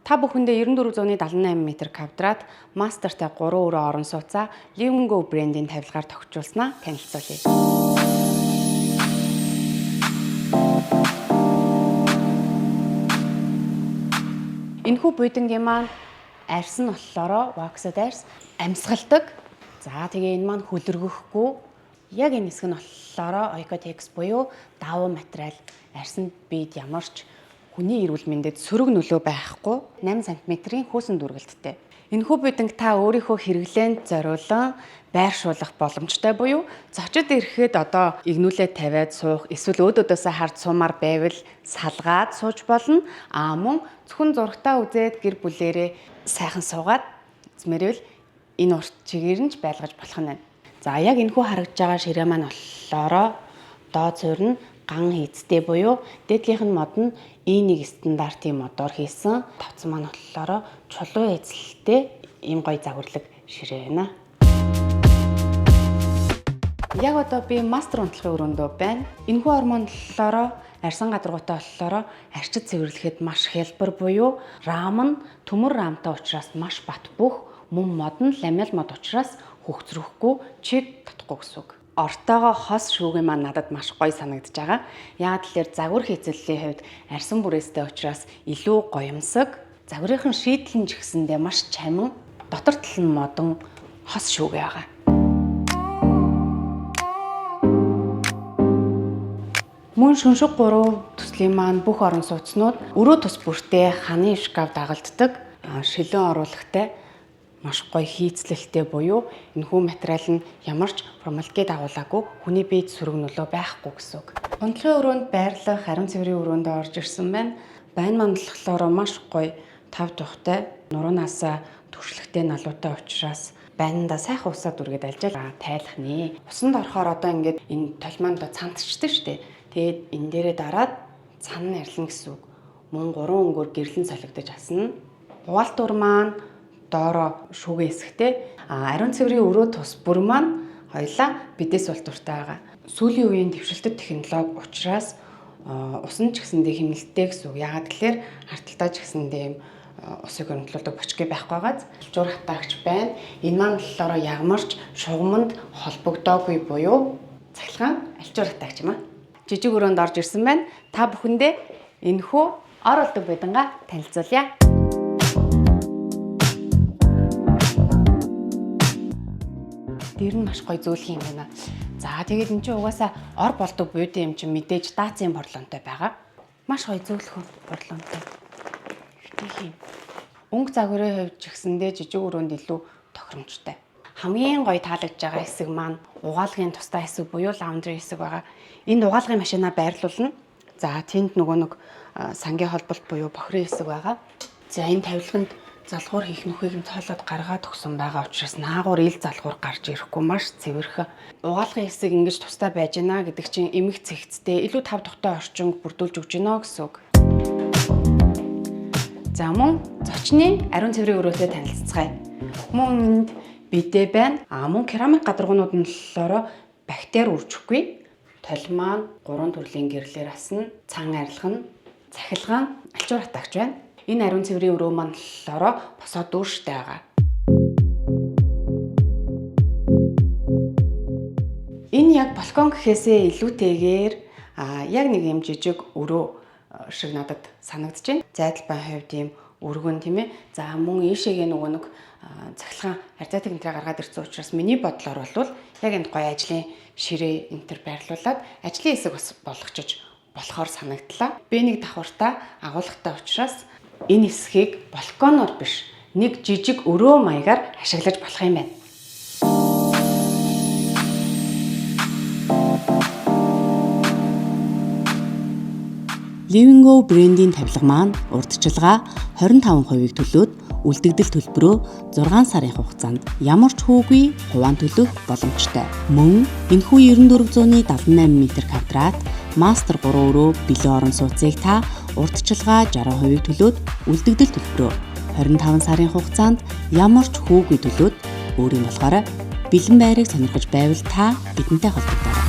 Та бүхэндээ 9478 м квадрат мастертай 3 өрөө орон сууцаа Living-Go брендийн тавилгаар тохижуулснаа танилцуулъя. Энэхүү будингийн маань арьс нь болохоор waxed арьс амьсгалдаг. За тэгээ энэ маань хөлөргөхгүй. Яг энэ хэсэг нь болохоор Oikotex буюу давуу материал. Арьс нь бид ямарч хүний эрүүл мэндэд сөрөг нөлөө байхгүй 8 см-ийн хөөсөн дүргэлттэй. Энэхүү будинг та өөрийнхөө хэрэглээнд зориулан байршуулах боломжтой буюу зочид ирэхэд одоо игнүүлээд тавиад суух эсвэл өөдөөдөөсөө харж суумаар байвал салгаад сууж болно. Мөн зөвхөн зурагтаа үзээд гэр бүлээрээ сайхан суугаад змэрвэл энэ урт чигээр нь ч байлгаж болох нь байна. За яг энэхүү харагдж байгаа ширээ маань болохоор доод суурь нь ган хийцтэй буюу дээдлийнх нь мод нь E1 стандартын модоор хийсэн. Тавцсан маань болохоор чулуу эзэлтэй ийм гоё загварлаг ширээ байна. Яг одоо би мастер унтлагын өрөөндөө байна. Энэхүү ормон болохоор арьсан гадаргуутай болохоор арчид цэвэрлэхэд маш хялбар буюу рам нь төмөр рамтай учраас маш бат бөх, мөн мод нь ламел мод учраас хөгцрөхгүй, чиг татахгүй гэсэн үг. Ортоогоо хос шүүгээ маань надад маш гоё санагдаж байгаа. Яг тэлэр загвар хийцэллийн хувьд арьсан бүрээстэй учраас илүү гоёмсог. Загварын шийдэл нь ч гэсэндээ маш чамин, дотор тал нь модон хос шүүгээ байгаа. Мөн шүншиг 3 төслийн маань бүх орон сууцнууд өрөө тус бүртээ ханы шкаф дагалддаг, шилэн оруулахтай маш гоё хийцлэлтэй буюу энэхүү материал нь ямарч формалгейд агуулаагүй хүний биед сөрөг нөлөө байхгүй гэсэн үг. Унтлагын өрөөнд байрлах ариун цэврийн өрөөнд орж ирсэн байна. Байн мандлахлаараа маш гоё тав тухтай, нуруунаас төршлөгтэй налуутай учраас байнанда сайхан усаа дүргээд альжаал тайлах нэ. Усанд орохоор одоо ингээд энэ толмоонд цантчдаг штэ. Тэгээд энэ дээрээ дараад цан нэрлэн гэсэн үг. Мөн 3 өнгөөр гэрлэн солигдож асна. Хуваалтуур маань доороо шүүгээ хэсэгтэй. Ариун цэврийн өрөө тус бүр маань хоёлаа бидээс суултууртай байгаа. Сүүлийн үеийн дэвшилтэт технологи учраас усан ч гэсэндээ хэмнэлттэй гэсэн үг. Яагаад гэхээр арталтаа ч гэсэндээ юм усыг өрнөтлөдөг бочгүй байхгүй газ алчуур хатаагч байна. Энэ маань болохоор ягмарч шугамд холбогдоогүй буюу цахилгаан алчуур хатаагч юм аа. Жижиг өрөөнд орж ирсэн байна. Та бүхэндээ энэхүү ор болдог бидингаа танилцуулъя. Дээр нь маш гоё зөөлх юм байна. За тэгээд эн чинь угаасаа ор болдог буйд юм чинь мэдээж даацын борлонтой байгаа. Маш гоё зөөлхөн борлонтой. Их юм. Өнгө загварын хувьд ч гэсэндээ жижиг өрөөнд илүү тохиромжтой. Хамгийн гоё таалагдж байгаа хэсэг маань угаалгын тустай хэсэг буюу лаундри хэсэг байгаа. Энд угаалгын машинаа байрлуулна. За тэнд нөгөө нэг сангийн холболт буюу бохрын хэсэг байгаа. За энэ тавилганд залгуур хийх нөхөйг нь цоолоод гаргаад өгсөн байгаа учраас наагур ил залгуур гарч ирэхгүй маш цэвэрхэн. Угаалгын хэсэг ингэж тустай байж гинэ гэдэг чинь эмх цэгцтэй илүү тав тухтай орчинг бүрдүүлж өгч гинэ гэсэн үг. За мөн зочны ариун цэврийн өрөөтэй танилццгаая. Мөн энд бидээ байна. Мөн керамик гадаргуунууд нь болохоор бактери үржихгүй. Толь маань 3 төрлийн гэрлэр асна. Цан арилган, цахилгаан, алчуур хатаагч байна. Энэ ариун цэврийн өрөө маань болохоор босоод дүүрштэй байгаа. Энэ яг балкон гэхээсээ илүүтэйгээр яг нэг юм жижиг өрөө шиг надад санагдаж байна. Зайдал байн хувьд ийм өргөн тийм ээ. За мөн ийшээгээ нөгөө нэг цахилгаан арзаатыг энтрээ гаргаад ирсэн учраас миний бодлоор бол яг энд гоё ажлын ширээ энтер байрлуулад ажлын хэсэг бас болгочиж болохоор санагдлаа. Би нэг давхартаа агуулгатай учраас энэ хэсгийг балконоор биш нэг жижиг өрөө маягаар ашиглаж болох юм байна. Living-Go брендийн тавилга маань урдчилгаа 25%-ийг төлөөд үлдэгдэл төлбөрөө 6 сарын хугацаанд ямар ч хүүгүй хуваан төлөх боломжтой. Мөн энэхүү 9478 м квадрат мастер 3 өрөө бэлэн орон сууцыг та урдчилгаа 60%-ийг төлөөд үлдэгдэл төлбөрөө 25 сарын хугацаанд ямар ч хүүгүй төлөөд өөрийн болохоор бэлэн байрыг сонирхож байвал та бидэнтэй холбогдорой.